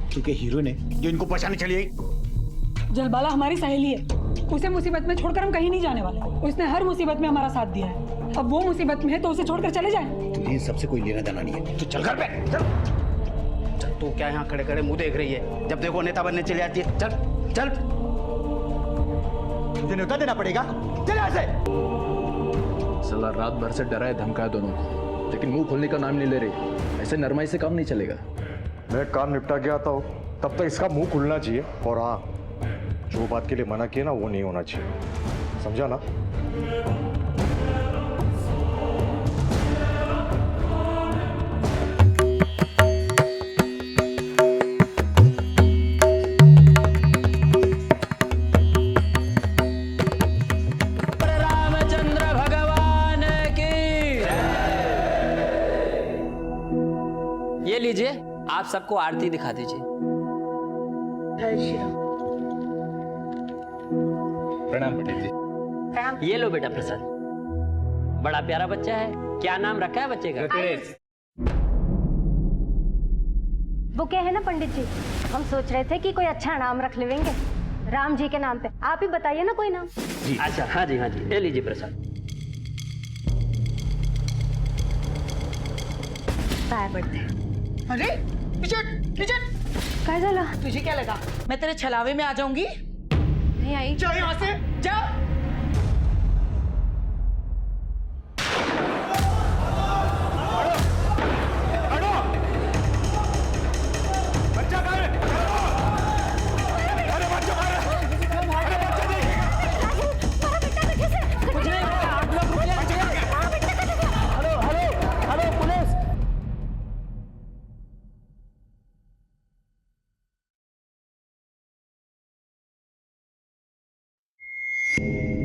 क्योंकि हीरोइन है जो इनको बचाने चली आई। जलबाला हमारी सहेली है, उसे मुसीबत में छोड़कर हम कहीं नहीं जाने वाले। उसने हर मुसीबत में हमारा साथ दिया है, अब वो मुसीबत में है तो उसे छोड़कर चले जाएं। तुझे इन सबसे कोई लेना देना नहीं है, तो चल घर पे चल। चल तो क्या यहाँ खड़े खड़े मुंह देख रही है? जब देखो नेता बनने चली जाती है। चल चल, तुझे न्योता देना पड़ेगा, चल यहाँ से। साला रात भर से डराए धमकाया दोनों को, लेकिन मुंह खोलने का नाम नहीं ले रही। ऐसे नरमाई से काम नहीं चलेगा। मैं काम निपटा के आता हूँ, तब तक इसका मुंह खुलना चाहिए। और हाँ, जो बात के लिए मना किया ना वो नहीं होना चाहिए, समझा ना? रामचंद्र भगवान की। ये लीजिए, आप सबको आरती दिखा दीजिए। प्रणाम पंडित जी। ये लो बेटा प्रसाद। बड़ा प्यारा बच्चा है, क्या नाम रखा है बच्चे का? वो क्या है ना पंडित जी, हम सोच रहे थे कि कोई अच्छा नाम रख लेंगे राम जी के नाम पे। आप ही बताइए ना कोई नाम। जी अच्छा, हाँ जी हाँ जी, ले लीजिए प्रसाद। काय पड़ते। अरे काय झालं? तुझे क्या लगा मैं तेरे छलावे में आ जाऊंगी? नहीं आई। जाओ यहाँ से, जाओ।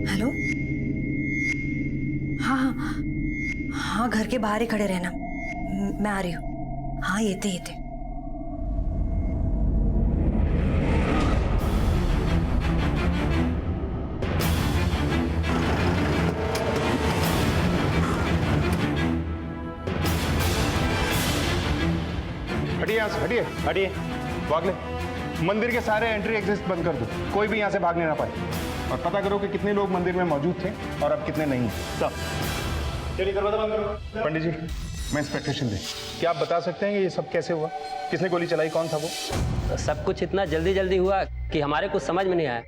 हेलो, हाँ हाँ हाँ, घर के बाहर ही खड़े रहना, मैं आ रही हूँ। हाँ ये थे। हटिए यहाँ से, हटिए हटिए। वागले, मंदिर के सारे एंट्री एग्जिट बंद कर दो, कोई भी यहाँ से भागने ना पाए। और पता करो कि कितने लोग मंदिर में मौजूद थे और अब कितने नहीं। सब चलिए, दरवाजा बंद करो। पंडित जी, मैं इंस्पेक्टर शिंदे, क्या आप बता सकते हैं कि ये सब कैसे हुआ? किसने गोली चलाई, कौन था वो? सब कुछ इतना जल्दी जल्दी हुआ कि हमारे कुछ समझ में नहीं आया,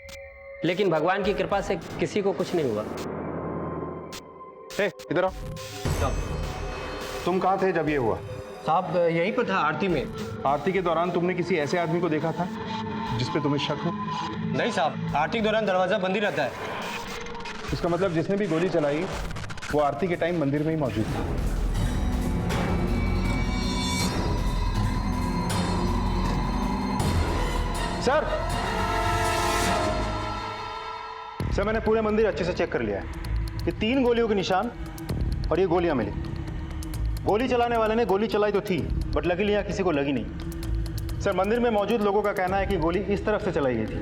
लेकिन भगवान की कृपा से किसी को कुछ नहीं हुआ। इधर आओ। तुम कहाँ थे जब ये हुआ? साहब यहीं पर था, आरती में। आरती के दौरान तुमने किसी ऐसे आदमी को देखा था जिस पे तुम्हें शक हो? नहीं साहब, आरती के दौरान दरवाजा बंद ही रहता है। इसका मतलब जिसने भी गोली चलाई वो आरती के टाइम मंदिर में ही मौजूद था। सर, मैंने पूरे मंदिर अच्छे से चेक कर लिया है। ये 3 गोलियों के निशान और ये गोलियां मिली। गोली चलाने वाले ने गोली चलाई तो थी, बट लकीली यहाँ किसी को लगी नहीं। सर, मंदिर में मौजूद लोगों का कहना है कि गोली इस तरफ से चलाई गई थी।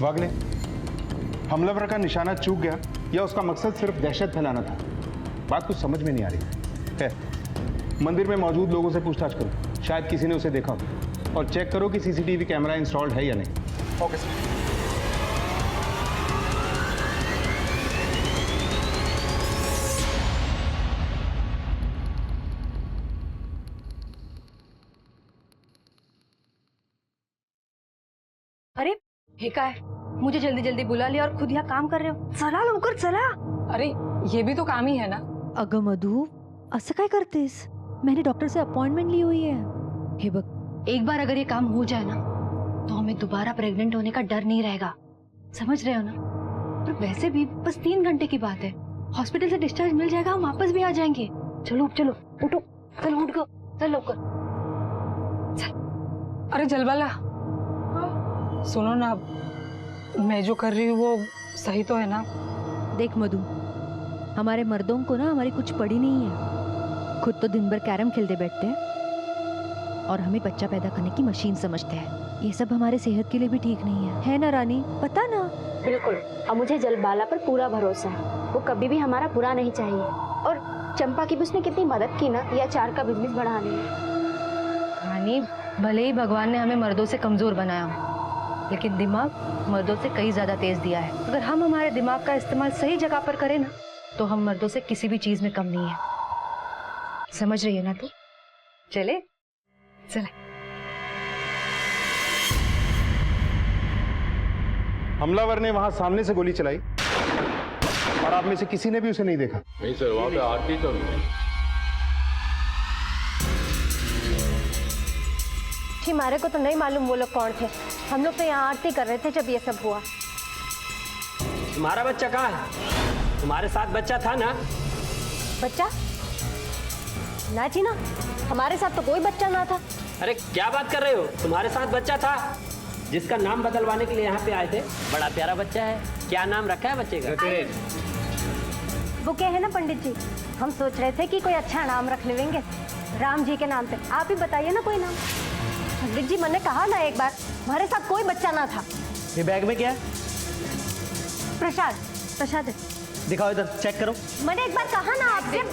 वागले, हमलावर का निशाना चूक गया या उसका मकसद सिर्फ दहशत फैलाना था? बात कुछ समझ में नहीं आ रही है। मंदिर में मौजूद लोगों से पूछताछ करो, शायद किसी ने उसे देखा हो। और चेक करो कि सीसीटीवी कैमरा इंस्टॉल्ड है या नहीं। Okay sir. अरे हे काय, मुझे जल्दी जल्दी बुला लिया और खुद यहाँ काम कर रहे हो। चला लवकर चला। अरे ये भी तो काम ही है ना। अगं मधु, असं काय करतेस? मैंने डॉक्टर से अपॉइंटमेंट ली हुई है। हे बक, एक बार अगर ये काम हो जाए ना तो हमें दोबारा प्रेग्नेंट होने का डर नहीं रहेगा, समझ रहे हो ना? और वैसे भी बस 3 घंटे की बात है, हॉस्पिटल से डिस्चार्ज मिल जाएगा, हम वापस भी आ जाएंगे। चलो चलो उठो, चलो उठ गो, चल लवकर। अरे जलबाला, सुनो ना, मैं जो कर रही हूँ वो सही तो है ना? देख मधु, हमारे मर्दों को ना हमारी कुछ पड़ी नहीं है। खुद तो दिन भर कैरम खेलते बैठते हैं और हमें बच्चा पैदा करने की मशीन समझते हैं। ये सब हमारे सेहत के लिए भी ठीक नहीं है ना रानी? पता ना? बिल्कुल। और मुझे जलबाला पर पूरा भरोसा है, वो कभी भी हमारा बुरा नहीं चाहिए। और चंपा की भी उसने कितनी मदद की ना ये अचार का बिजनेस बढ़ाने में। रानी, भले ही भगवान ने हमें मर्दों से कमजोर बनाया हो, लेकिन दिमाग मर्दों से कई ज्यादा तेज दिया है। अगर हम हमारे दिमाग का इस्तेमाल सही जगह पर करें ना, तो हम मर्दों से किसी भी चीज में कम नहीं है। समझ रही है ना तू? चले चले। हमलावर ने वहां सामने से गोली चलाई और आप में से किसी ने भी उसे नहीं देखा। नहीं सर, वहाँ पे आरती तो नहीं। जी हमारे को तो नहीं मालूम वो लोग कौन थे। हम लोग तो यहाँ आरती कर रहे थे जब ये सब हुआ। तुम्हारा बच्चा कहाँ है? तुम्हारे साथ बच्चा था ना? बच्चा? ना जी ना, हमारे साथ तो कोई बच्चा ना था। अरे क्या बात कर रहे हो? तुम्हारे साथ बच्चा था, जिसका नाम बदलवाने के लिए यहाँ पे आए थे। बड़ा प्यारा बच्चा है। क्या नाम रखा है बच्चे का? वो क्या है ना पंडित जी, हम सोच रहे थे कि कोई अच्छा नाम रख लेंगे राम जी के नाम पे। आप ही बताइए ना कोई नाम। पंडित जी मैंने कहा ना एक बार, हमारे साथ कोई बच्चा ना था। ये बैग में क्या है? प्रसाद। प्रसाद है। दिखाओ इधर, चेक करो। मैंने एक बार कहा ना आपसे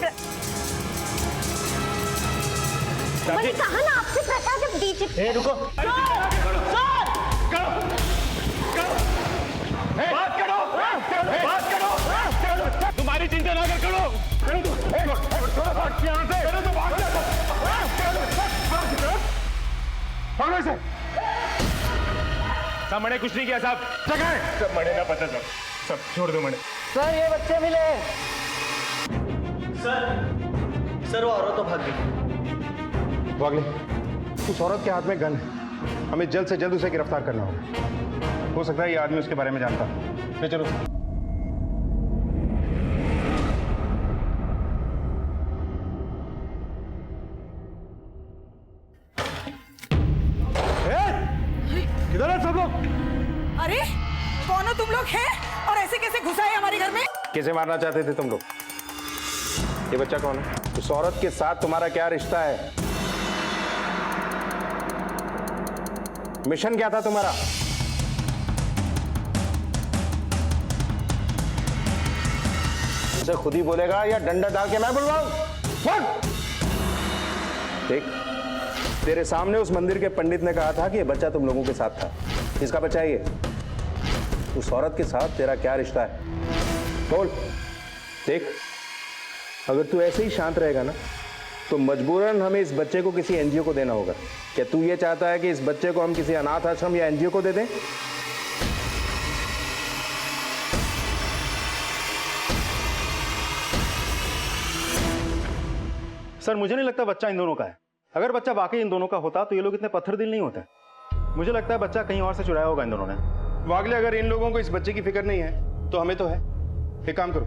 मैंने कहा ना आपसे प्रसाद दीजिए। रुको। तुम्हारी चिंता ना कर, करो। सब मने कुछ नहीं किया साहब। सब मने ना पता सब छोड़ दो मने। सर ये बच्चे मिले। सर वो औरत तो भाग गई। वागले, उस औरत के हाथ में गन है। हमें जल्द से जल्द उसे गिरफ्तार करना होगा। हो सकता है ये आदमी उसके बारे में जानता है। चलो। किधर है सब लोग? अरे कौन हो तुम लोग हैं और ऐसे कैसे घुसा है हमारे घर में? कैसे मारना चाहते थे तुम लोग? ये बच्चा कौन है? उस औरत के साथ तुम्हारा क्या रिश्ता है? मिशन क्या था तुम्हारा? उसे खुद ही बोलेगा या डंडा डाल के मैं बुलवाऊं? देख, तेरे सामने उस मंदिर के पंडित ने कहा था कि ये बच्चा तुम लोगों के साथ था। किसका बच्चा है ये? उस औरत के साथ तेरा क्या रिश्ता है? बोल। देख, अगर तू ऐसे ही शांत रहेगा ना, तो मजबूरन हमें इस बच्चे को किसी एनजीओ को देना होगा। क्या तू ये चाहता है कि इस बच्चे को हम किसी अनाथ आश्रम या एनजीओ को दे दें? सर, मुझे नहीं लगता बच्चा इन दोनों का है। अगर बच्चा वाकई इन दोनों का होता तो ये लोग इतने पत्थर दिल नहीं होते। मुझे लगता है बच्चा कहीं और से चुराया होगा इन दोनों ने। वागले, अगर इन लोगों को इस बच्चे की फिक्र नहीं है तो हमें तो है। एक काम करो,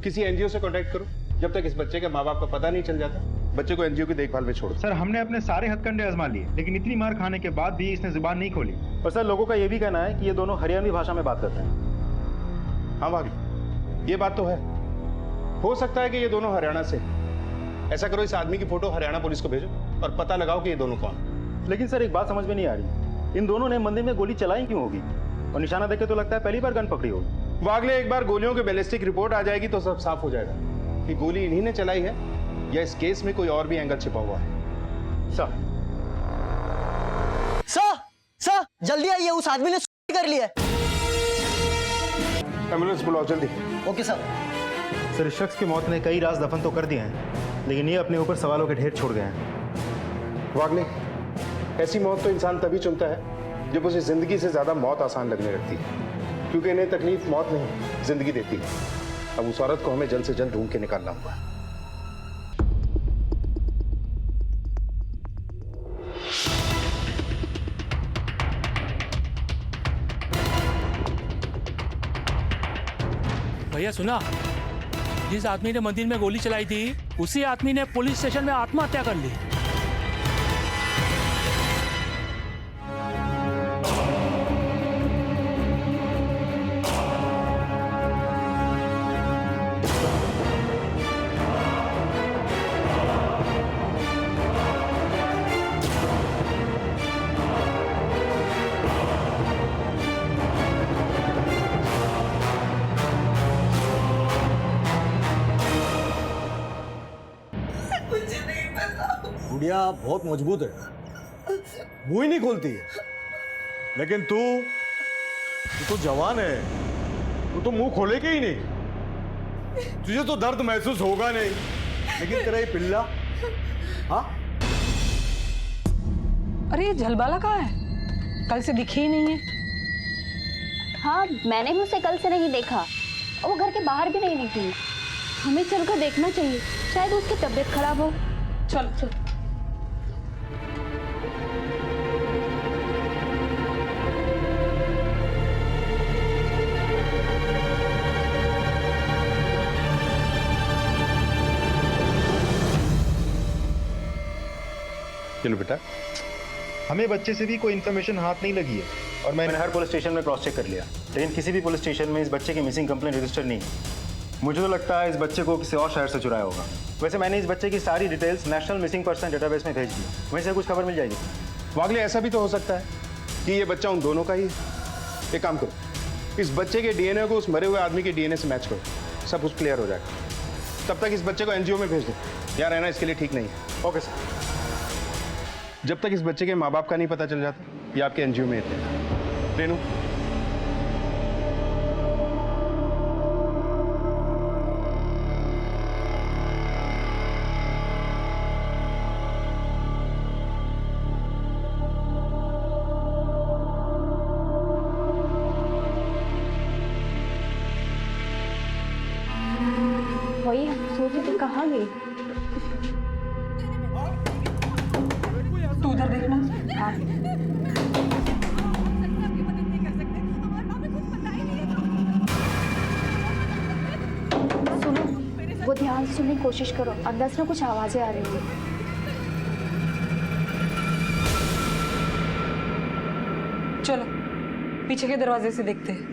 किसी एनजीओ से कांटेक्ट करो, जब तक इस बच्चे के माँ बाप का पता नहीं चल जाता बच्चे को एनजीओ की देखभाल में छोड़ो। सर हमने अपने सारे हथकंडे आजमा लिए, लेकिन इतनी मार खाने के बाद भी इसने जुबान नहीं खोली। और सर, लोगों का ये भी कहना है कि ये दोनों हरियाणवी भाषा में बात करते हैं। हाँ वागले, ये बात तो है। हो सकता है कि ये दोनों हरियाणा से। ऐसा करो, इस आदमी की फोटो हरियाणा पुलिस को भेजो और पता लगाओ कि ये दोनों कौन। लेकिन सर, एक बात समझ में नहीं आ रही, इन दोनों ने मंदिर में गोली चलाई क्यों होगी? और निशाना देखे तो लगता है पहली बार गन पकड़ी होगी। वागले, एक बार गोलियों की बैलिस्टिक रिपोर्ट आ जाएगी तो सब साफ हो जाएगा कि गोली इन्हीं ने चलाई है या इस केस में कोई और भी एंगल छिपा हुआ है। सर जल्दी आइए, उस आदमी ने कर लिया। एम्बुलेंस बुलाओ जल्दी। Okay sir. सर, इस शख्स की मौत ने कई राज दफन तो कर दिए हैं, लेकिन ये अपने ऊपर सवालों के ढेर छोड़ गए हैं। वागले, ऐसी मौत तो इंसान तभी चुनता है जब उसे जिंदगी से ज्यादा मौत आसान लगने लगती है, क्योंकि इन्हें तकलीफ मौत नहीं जिंदगी देती है। अब उस औरत को हमें जल्द से जल्द ढूंढ के निकालना होगा। भैया सुना, जिस आदमी ने मंदिर में गोली चलाई थी उसी आदमी ने पुलिस स्टेशन में आत्महत्या कर ली। गुड़िया बहुत मजबूत है, मुंह ही नहीं खोलती है। लेकिन तू तो जवान है, तू तो मुंह खोलेगी ही नहीं। तुझे तो दर्द महसूस होगा नहीं, लेकिन तेरा ये पिल्ला, हाँ? अरे ये झलबाला कहाँ है? कल से दिखी ही नहीं है। हाँ, मैंने भी उसे कल से नहीं देखा और वो घर के बाहर भी नहीं निकली। हमें चलकर देखना चाहिए, शायद उसकी तबीयत खराब हो। चल चल। चलो बेटा, हमें बच्चे से भी कोई इन्फॉर्मेशन हाथ नहीं लगी है और मैंने हर पुलिस स्टेशन में क्रॉस चेक कर लिया, लेकिन किसी भी पुलिस स्टेशन में इस बच्चे की मिसिंग कंप्लेंट रजिस्टर नहीं है। मुझे तो लगता है इस बच्चे को किसी और शहर से चुराया होगा। वैसे मैंने इस बच्चे की सारी details national missing person database में भेज दी, वहीं से कुछ खबर मिल जाएगी। वागले, ऐसा भी तो हो सकता है कि ये बच्चा उन दोनों का ही है। एक काम करो, इस बच्चे के डीएनए को उस मरे हुए आदमी के डीएनए से मैच करो, सब कुछ क्लियर हो जाएगा। तब तक इस बच्चे को एनजीओ में भेज दो, यहाँ रहना इसके लिए ठीक नहीं है। Okay sir. जब तक इस बच्चे के माँ बाप का नहीं पता चल जाता, ये आपके एनजीओ में थे। रेनू, वही हम सोचे तो कहाँ गई? तू उधर देखना। हाँ। सुनो, वो ध्यान से सुनने की कोशिश करो, अंदर से ना कुछ आवाजें आ रही हैं। चलो पीछे के दरवाजे से देखते हैं।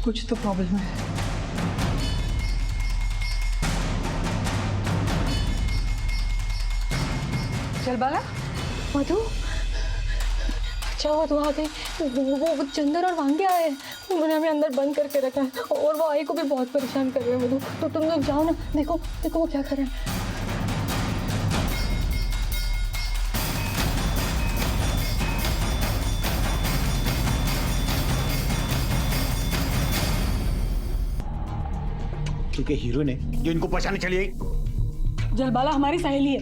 कुछ तो प्रॉब्लम है। चल बाला, मधु, अच्छा हुआ तू आ गई। वो चंदर और वांगे आए, उन्होंने हमें अंदर बंद करके रखा है और वो आई को भी बहुत परेशान कर रहे हैं। मधु, तो तुम लोग जाओ ना, देखो देखो वो क्या कर रहे हैं। क्योंकि हीरोइन है जो इनको पहचाने चली आई। जलबाला हमारी सहेली है,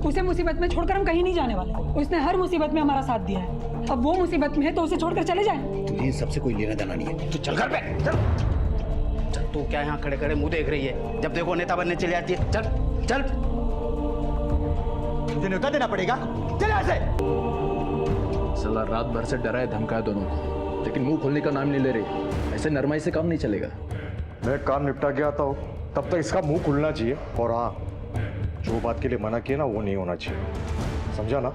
उसे मुसीबत में छोड़कर हम कहीं नहीं जाने वाले। उसने हर मुसीबत में हमारा साथ दिया है, अब वो मुसीबत में है तो उसे छोड़कर चले जाएं। तुझे इन सबसे कोई लेना देना नहीं है, तू चल घर पे चल। चल, तू क्या यहाँ खड़े खड़े मुंह देख रही है? जब देखो नेता बनने चली आती है। चल चल, तुझे न्योता देना पड़ेगा, चल यहाँ से। साला रात भर से डराए धमकाया दोनों को, लेकिन मुंह खोलने का नाम नहीं ले रही। ऐसे नरमाई से काम नहीं चलेगा। मैं काम निपटा के आता हूँ, तब तक इसका मुंह खुलना चाहिए। और हाँ, जो बात के लिए मना किया ना, वो नहीं होना चाहिए, समझा ना?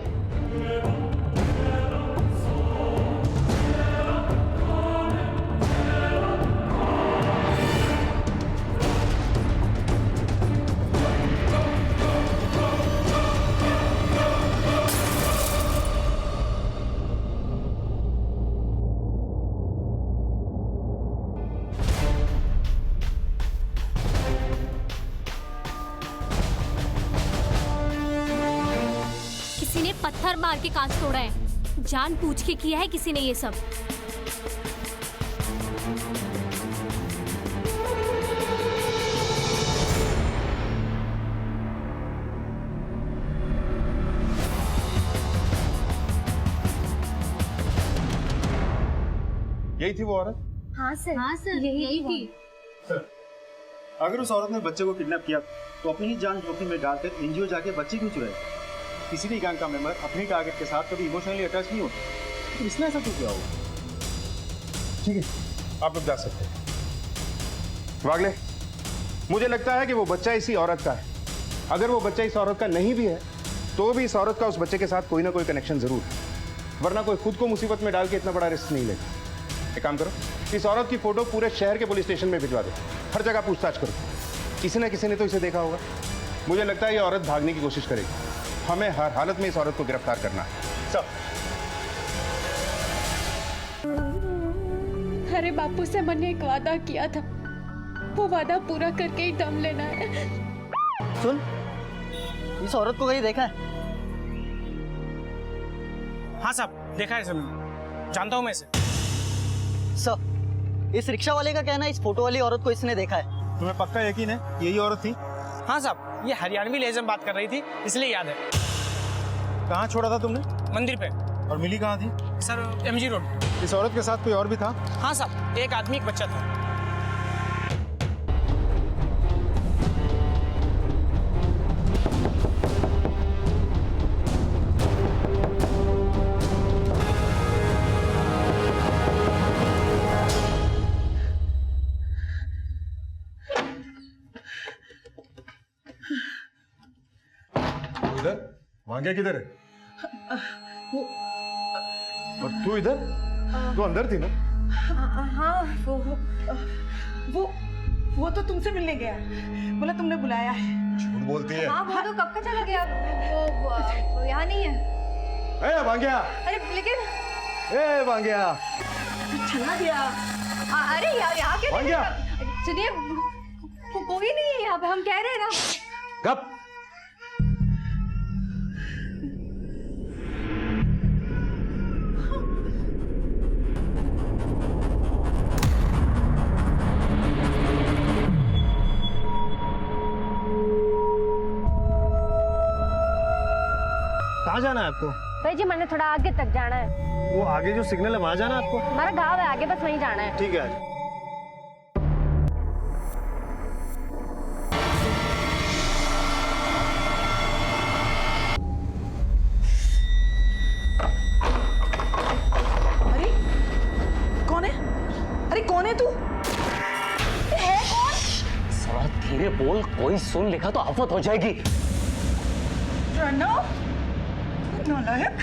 पत्थर मार के कांच तोड़ा है, जान पूछ के किया है किसी ने ये सब। यही थी वो औरत? हाँ सर, यही थी। सर, अगर उस औरत ने बच्चे को किडनैप किया तो अपनी ही जान जोखिम में डालकर एनजीओ जाके बच्चे क्यों चुराए? किसी भी गैंग का मेंबर अपनी टारगेट के साथ कभी इमोशनली अटैच नहीं होता, तो इसने ऐसा क्यों किया होगा? ठीक है, आप लोग जा सकते हैं। वागले, मुझे लगता है कि वो बच्चा इसी औरत का है। अगर वो बच्चा इस औरत का नहीं भी है तो भी इस औरत का उस बच्चे के साथ कोई ना कोई कनेक्शन जरूर है, वरना कोई खुद को मुसीबत में डाल के इतना बड़ा रिस्क नहीं लेगा। एक काम करो, इस औरत की फोटो पूरे शहर के पुलिस स्टेशन में भिजवा दो, हर जगह पूछताछ करो। किसी न किसी ने तो इसे देखा होगा। मुझे लगता है ये औरत भागने की कोशिश करेगी। हमें हर हालत में इस औरत को गिरफ्तार करना है। सर, अरे बापू से मैंने एक वादा किया था, वो वादा पूरा करके ही दम लेना है। सुन, इस औरत को कहीं देखा है? हाँ साहब, देखा है सर, जानता हूँ मैं इसे। सर, इस रिक्शा वाले का कहना है इस फोटो वाली औरत को इसने देखा है। तुम्हें पक्का यकीन है यही औरत थी? हाँ साहब, ये हरियाणवी लहजे में बात कर रही थी, इसलिए याद है। कहाँ छोड़ा था तुमने? मंदिर पे। और मिली कहाँ थी? Sir, MG road. इस औरत के साथ कोई और भी था? हाँ साहब, एक आदमी एक बच्चा था। इधर वांग्या किधर है? और तू इधर? तू अंदर थी ना? हाँ, वो तो तुमसे मिलने गया, बोला तुमने बुलाया है। झूठ बोलती है। हाँ, वो तो कब का चला गया, वो यहाँ नहीं है। ए वांग्या! अरे लेकिन ए वांग्या! चला गया। अरे यार, यहाँ क्या वांग्या! सुनिए, कोई नहीं है यहाँ पे, हम कह रहे हैं ना। कब? कहाँ जाना है आपको? भाई जी, मैंने थोड़ा आगे तक जाना है। वो आगे जो सिग्नल है वहाँ जाना है आपको? हमारा गांव है आगे, बस वहीं जाना है। ठीक है। अरे कौन है? अरे कौन है तू? है कौन? साला धीरे बोल, कोई सुन लेगा तो आफत हो जाएगी। प्रणव, नालायक!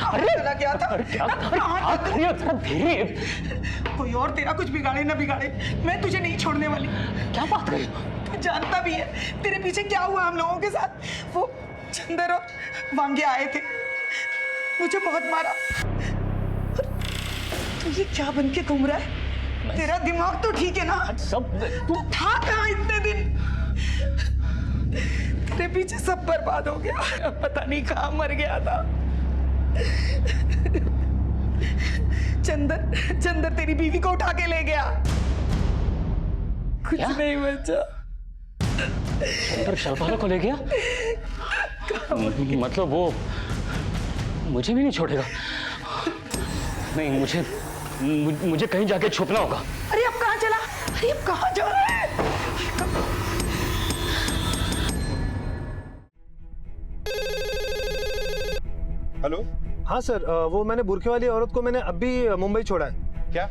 अरे चला गया था। धीरे। कोई और तेरा कुछ बिगाड़े ना बिगाड़े, मैं तुझे नहीं छोड़ने वाली। क्या बात कर रही हो? तू जानता भी है तेरे पीछे क्या हुआ हम लोगों के साथ। वो चंदर और वांगे आए थे, मुझे बहुत मारा। तू ये क्या बन के घूम रहा है? तेरा दिमाग तो ठीक है ना? सब तू था कहाँ इतने दिन? तेरे पीछे सब बर्बाद हो गया, पता नहीं कहाँ मर गया था। चंदर तेरी बीवी को उठा के ले गया। कुछ नहीं बचा। चंदर शलभाला को ले गया? मतलब वो मुझे भी नहीं छोड़ेगा? नहीं, मुझे कहीं जाके छुपना होगा। अरे अब कहाँ चला? अरे अब कहाँ जा रहा है? हेलो। हाँ सर, वो मैंने बुरखे वाली औरत को मैंने अभी मुंबई छोड़ा है। क्या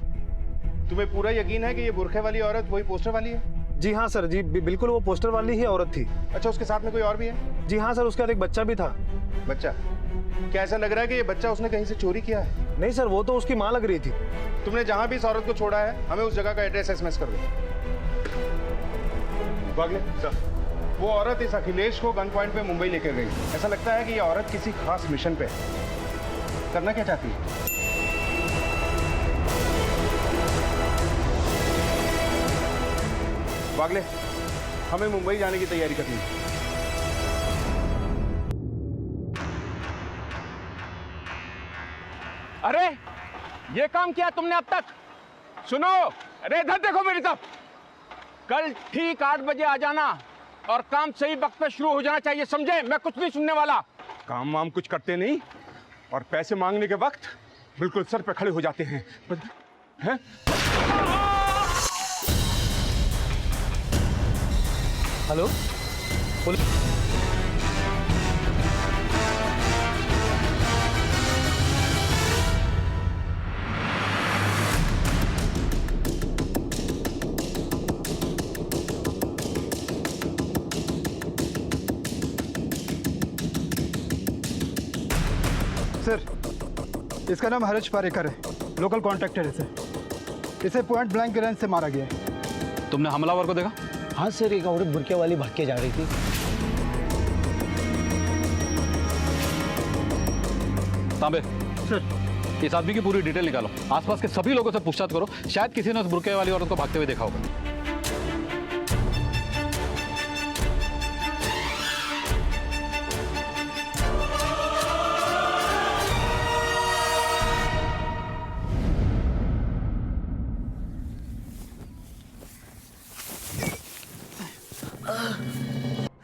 तुम्हें पूरा यकीन है कि ये बुरखे वाली औरत वही पोस्टर वाली है? जी हाँ सर, जी बिल्कुल वो पोस्टर वाली ही औरत थी। अच्छा, उसके साथ में कोई और भी है? जी हाँ सर, उसके साथ एक बच्चा भी था। बच्चा? क्या ऐसा लग रहा है कि ये बच्चा उसने कहीं से चोरी किया है? नहीं सर, वो तो उसकी माँ लग रही थी। तुमने जहां भी इस औरत को छोड़ा है, हमें उस जगह का एड्रेस SMS कर दो। बागले सर, वो औरत इस अखिलेश को गन पॉइंट पे मुंबई लेकर गई। ऐसा लगता है कि ये औरत किसी खास मिशन पे है। करना क्या चाहती है? बागले, हमें मुंबई जाने की तैयारी करनी है। अरे ये काम किया तुमने अब तक? सुनो, अरे इधर देखो मेरी तरफ। कल ठीक 8 बजे आ जाना और काम सही वक्त पे शुरू हो जाना चाहिए, समझे? मैं कुछ नहीं सुनने वाला। काम वाम कुछ करते नहीं और पैसे मांगने के वक्त बिल्कुल सर पे खड़े हो जाते हैं। हैं? हेलो, सर, इसका नाम हर्ष पारेकर है, लोकल कॉन्ट्रैक्टर है सर। इसे पॉइंट ब्लैंक रेंज से मारा गया है। तुमने हमलावर को देखा? हाँ सर, एक औरत बुरके वाली भाग के जा रही थी। तांबे सर, इस आदमी की पूरी डिटेल निकालो, आसपास के सभी लोगों से पूछताछ करो, शायद किसी ने उस बुर्के वाली औरत को भागते हुए देखा होगा।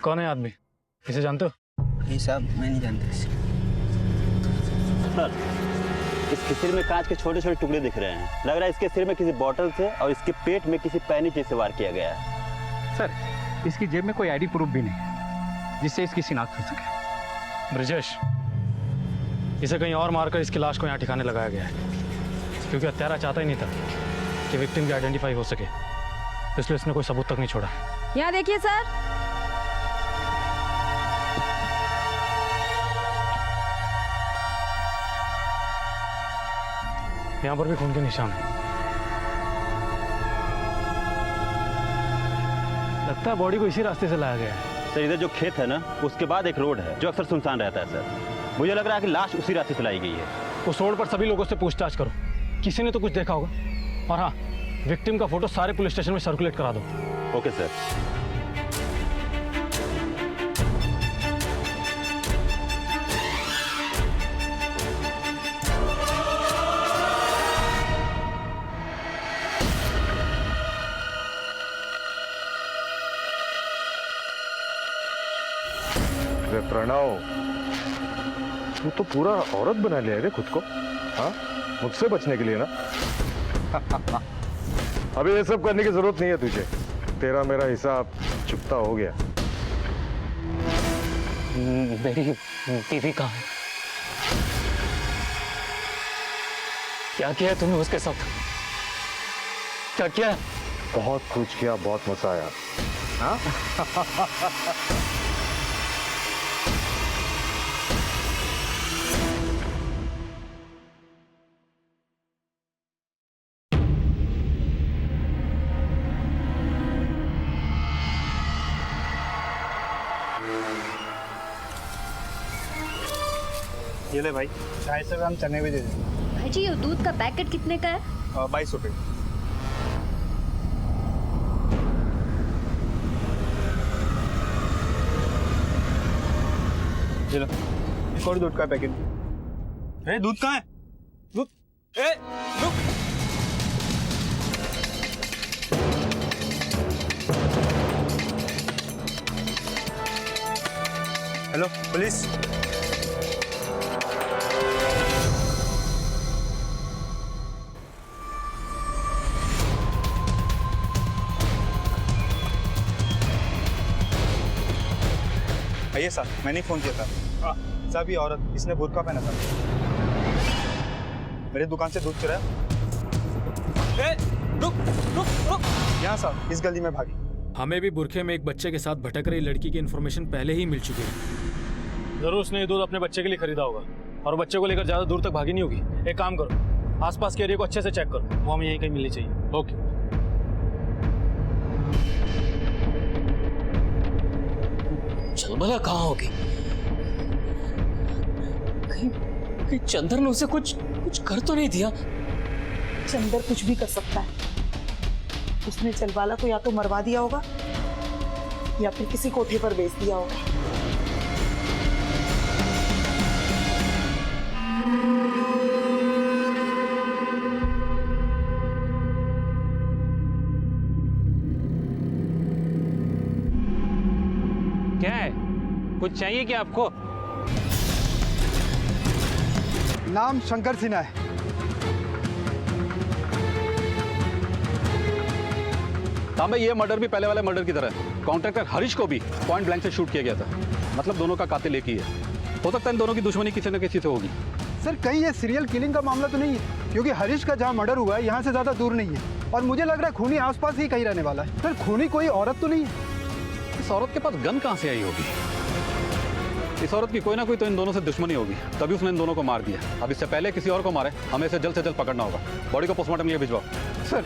कौन है आदमी, इसे जानते हो? नहीं साहब, मैं नहीं जानता इसे। इसके सिर में कांच के छोटे छोटे टुकड़े दिख रहे हैं। लग रहा है इसके सिर में किसी बॉटल से और इसके पेट में किसी पैनिटे से वार किया गया है। सर, इसकी जेब में कोई आईडी प्रूफ भी नहीं जिससे इसकी शिनाख्त हो सके। ब्रिजेश, इसे कहीं और मारकर इसकी लाश को यहाँ ठिकाने लगाया गया है, क्योंकि हत्यारा चाहता ही नहीं था कि विक्टिम की आइडेंटिफाई हो सके, इसलिए इसने कोई सबूत तक नहीं छोड़ा। यहाँ देखिए सर, यहाँ पर भी खून के निशान है। लगता है बॉडी को इसी रास्ते से लाया गया है। सर, इधर जो खेत है ना, उसके बाद एक रोड है जो अक्सर सुनसान रहता है। सर, मुझे लग रहा है कि लाश उसी रास्ते से लाई गई है। उस रोड पर सभी लोगों से पूछताछ करो, किसी ने तो कुछ देखा होगा। और हाँ, विक्टिम का फोटो सारे पुलिस स्टेशन में सर्कुलेट करा दो। Okay sir. प्रणव, तू तो पूरा औरत बना लिया रे खुद को, हाँ, मुझसे बचने के लिए ना। अभी ये सब करने की जरूरत नहीं है तुझे, तेरा मेरा हिसाब चुकता हो गया। मेरी बीवी कहाँ है? क्या किया है तुमने उसके साथ? क्या किया? बहुत कुछ किया, बहुत मजा आया। हाँ? ये ले भाई, 250 ग्राम चने भी दे दे। भाई जी, ये दूध का पैकेट कितने का है? 22 रुपए। चलो, एक और दूध का पैकेट। दूध कहाँ है? दूध, दूध। Hello police. आइए साहब, मैंने फ़ोन किया था। साहब, ये औरत, इसने बुर्का पहना था, मेरी दुकान से दूध चुराया। रुक रुक रुक, यहाँ साहब, इस गली में भागी। हमें भी बुरखे में एक बच्चे के साथ भटक रही लड़की की इन्फॉर्मेशन पहले ही मिल चुकी है। जरूर उसने ये दूध अपने बच्चे के लिए खरीदा होगा और बच्चे को लेकर ज्यादा दूर तक भागी नहीं होगी। एक काम करो, आसपास के एरिया को अच्छे से चेक करो, वो हमें यहीं कहीं मिलनी चाहिए। ओके। चलबला कहाँ होगी? कहीं चंदर ने उसे कुछ कर तो नहीं दिया? चंदर कुछ भी कर सकता है। उसने चलबाला को या तो मरवा दिया होगा या फिर किसी कोठे पर बेच दिया होगा। क्या है, कुछ चाहिए क्या आपको? नाम शंकर सिन्हा है। तांबे, ये मर्डर भी पहले वाले मर्डर की तरह है। कॉन्ट्रैक्टर हरीश को भी पॉइंट ब्लैंक से शूट किया गया था। मतलब दोनों का कातिल एक ही है। हो सकता है इन दोनों की दुश्मनी किसी न किसी से होगी। सर, कहीं ये सीरियल किलिंग का मामला तो नहीं है? क्योंकि हरीश का जहाँ मर्डर हुआ है यहाँ से ज़्यादा दूर नहीं है और मुझे लग रहा है खूनी आसपास ही कहीं रहने वाला है। सर, खूनी कोई औरत तो नहीं है? इस औरत के पास गन कहाँ से आई होगी? इस औरत की कोई ना कोई तो इन दोनों से दुश्मनी होगी, तभी उसने इन दोनों को मार दिया। अब इससे पहले किसी और को मारे, हमें इसे जल्द से जल्द पकड़ना होगा। बॉडी को पोस्टमार्टम के लिए भिजवाओ। सर,